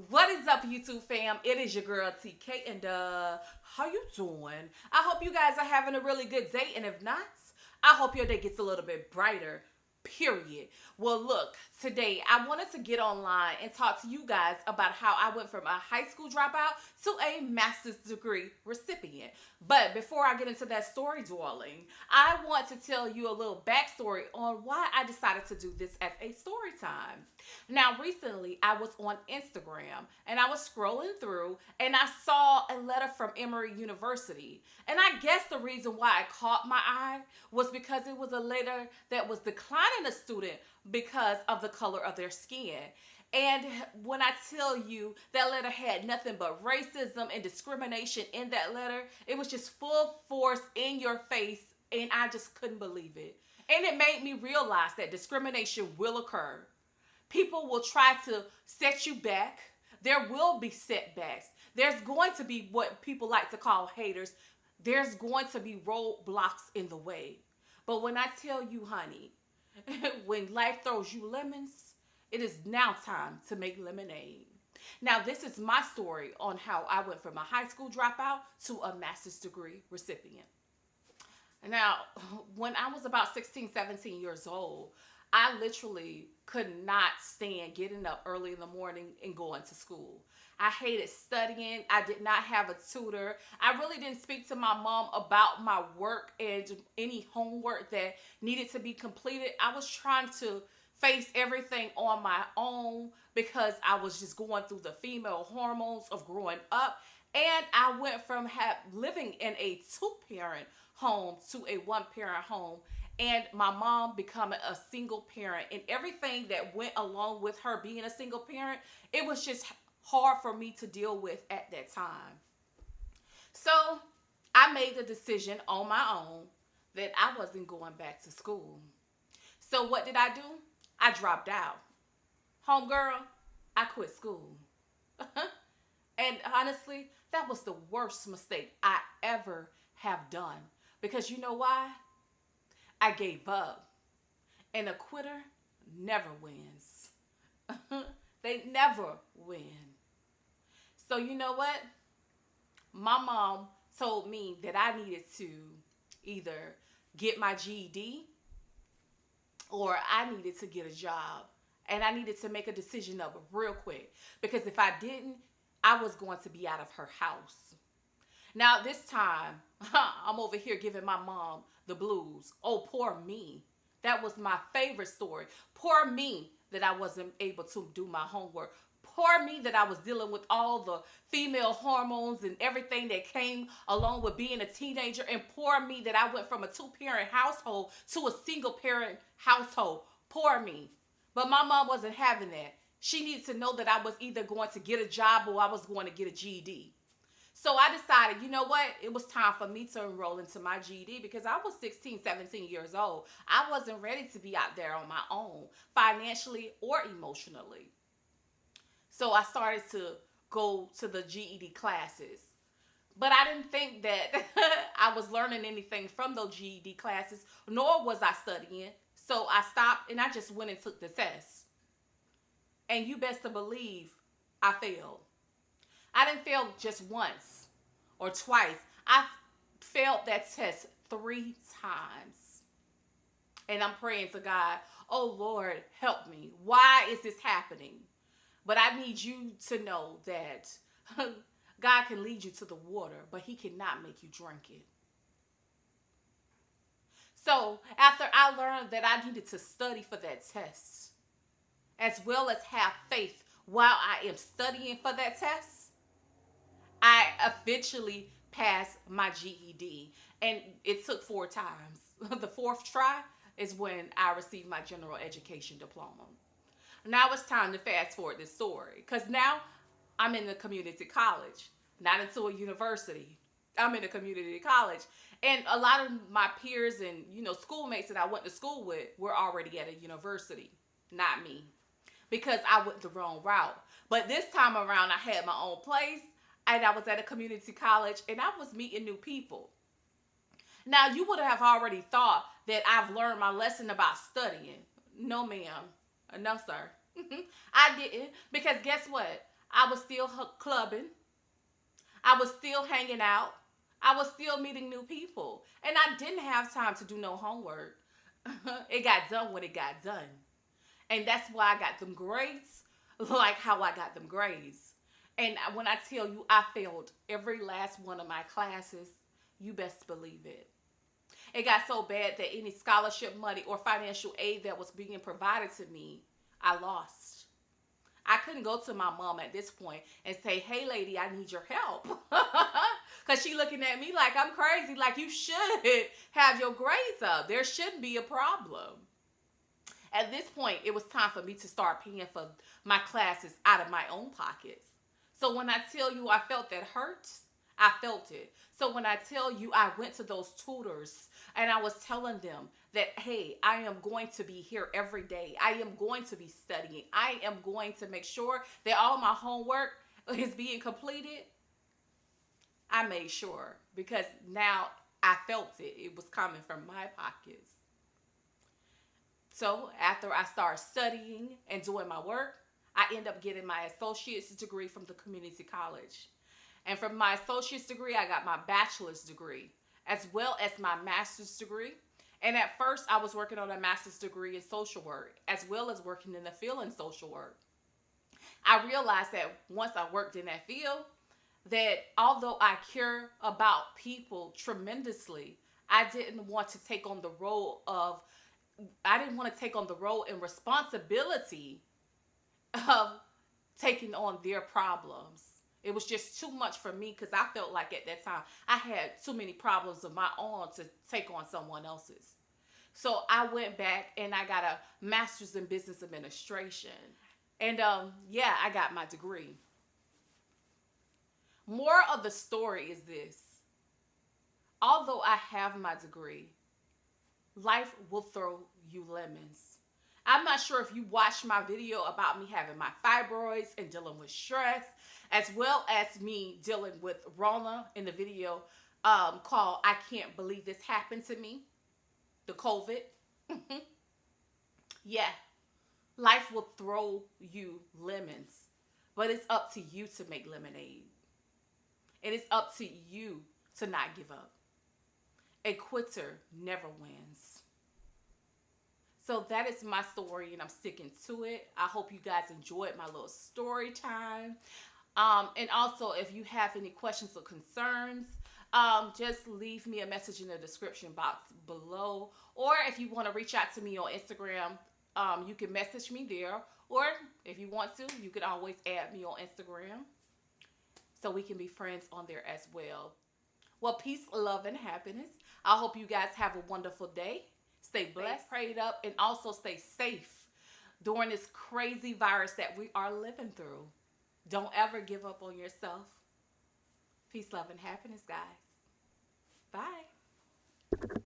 What is up, YouTube fam? It is your girl TK, and how you doing? I hope you guys are having a really good day, and if not, I hope your day gets a little bit brighter. Period. Well, look, today I wanted to get online and talk to you guys about how I went from a high school dropout to a master's degree recipient. But before I get into that story dwelling, I want to tell you a little backstory on why I decided to do this as a story time. Now, recently I was on Instagram and I was scrolling through and I saw a letter from Emory University. And I guess the reason why it caught my eye was because it was a letter that was declining a student because of the color of their skin. And when I tell you that letter had nothing but racism and discrimination in that letter, it was just full force in your face, and I just couldn't believe it. And it made me realize that discrimination will occur. People will try to set you back. There will be setbacks. There's going to be what people like to call haters. There's going to be roadblocks in the way. But when I tell you, honey, when life throws you lemons, it is now time to make lemonade. Now, this is my story on how I went from a high school dropout to a master's degree recipient. Now, when I was about 16, 17 years old, I literally could not stand getting up early in the morning and going to school. I hated studying. I did not have a tutor. I really didn't speak to my mom about my work and any homework that needed to be completed. I was trying to face everything on my own because I was just going through the female hormones of growing up. And I went from living in a two-parent home to a one-parent home, and my mom becoming a single parent, and everything that went along with her being a single parent, it was just hard for me to deal with at that time. So I made the decision on my own that I wasn't going back to school. So what did I do? I dropped out. Homegirl, I quit school. And honestly, that was the worst mistake I ever have done. Because you know why? I gave up. And a quitter never wins. They never win. So you know what? My mom told me that I needed to either get my GED or I needed to get a job. And I needed to make a decision of it real quick. Because if I didn't, I was going to be out of her house. Now, this time, I'm over here giving my mom the blues. Oh, poor me. That was my favorite story. Poor me that I wasn't able to do my homework. Poor me that I was dealing with all the female hormones and everything that came along with being a teenager. And poor me that I went from a two-parent household to a single-parent household. Poor me. But my mom wasn't having that. She needed to know that I was either going to get a job or I was going to get a GED. So I decided, you know what? It was time for me to enroll into my GED because I was 16, 17 years old. I wasn't ready to be out there on my own, financially or emotionally. So I started to go to the GED classes. But I didn't think that I was learning anything from those GED classes, nor was I studying. So I stopped and I just went and took the test. And you best to believe I failed. I didn't fail just once or twice. I failed that test 3 times. And I'm praying to God, oh Lord, help me. Why is this happening? But I need you to know that God can lead you to the water, but he cannot make you drink it. So after I learned that I needed to study for that test, as well as have faith while I am studying for that test, I eventually passed my GED. And it took 4 times. The fourth try is when I received my general education diploma. Now it's time to fast forward this story. Because now I'm in the community college, not into a university. I'm in a community college. And a lot of my peers and, schoolmates that I went to school with were already at a university. Not me. Because I went the wrong route. But this time around, I had my own place. And I was at a community college. And I was meeting new people. Now, you would have already thought that I've learned my lesson about studying. No, ma'am. No, sir. I didn't, because guess what? I was still clubbing. I was still hanging out. I was still meeting new people. And I didn't have time to do no homework. It got done when it got done. And that's why I got them grades like how I got them grades. And when I tell you I failed every last one of my classes, you best believe it. It got so bad that any scholarship money or financial aid that was being provided to me, I lost. I couldn't go to my mom at this point and say, "Hey, lady, I need your help." Because she looking at me like I'm crazy, like you should have your grades up. There shouldn't be a problem. At this point, it was time for me to start paying for my classes out of my own pockets. So when I tell you I felt that hurt, I felt it. So when I tell you I went to those tutors and I was telling them that, hey, I am going to be here every day. I am going to be studying. I am going to make sure that all my homework is being completed. I made sure because now I felt it. It was coming from my pockets. So after I started studying and doing my work, I end up getting my associate's degree from the community college. And from my associate's degree, I got my bachelor's degree, as well as my master's degree. And at first, I was working on a master's degree in social work, as well as working in the field in social work. I realized that once I worked in that field, that although I care about people tremendously, I didn't want to take on the role of I didn't want to take on the role and responsibility of taking on their problems. It was just too much for me because I felt like at that time I had too many problems of my own to take on someone else's. So I went back and I got a master's in business administration. And yeah, I got my degree. More of the story is this. Although I have my degree, life will throw you lemons. I'm not sure if you watched my video about me having my fibroids and dealing with stress, as well as me dealing with Rona in the video called I Can't Believe This Happened to Me, the COVID. Yeah, life will throw you lemons, but it's up to you to make lemonade. And it's up to you to not give up. A quitter never wins. So that is my story, and I'm sticking to it. I hope you guys enjoyed my little story time. And also, if you have any questions or concerns, just leave me a message in the description box below. Or if you want to reach out to me on Instagram, you can message me there. Or if you want to, you can always add me on Instagram so we can be friends on there as well. Well, peace, love, and happiness. I hope you guys have a wonderful day. Stay blessed, prayed up, and also stay safe during this crazy virus that we are living through. Don't ever give up on yourself. Peace, love, and happiness, guys. Bye.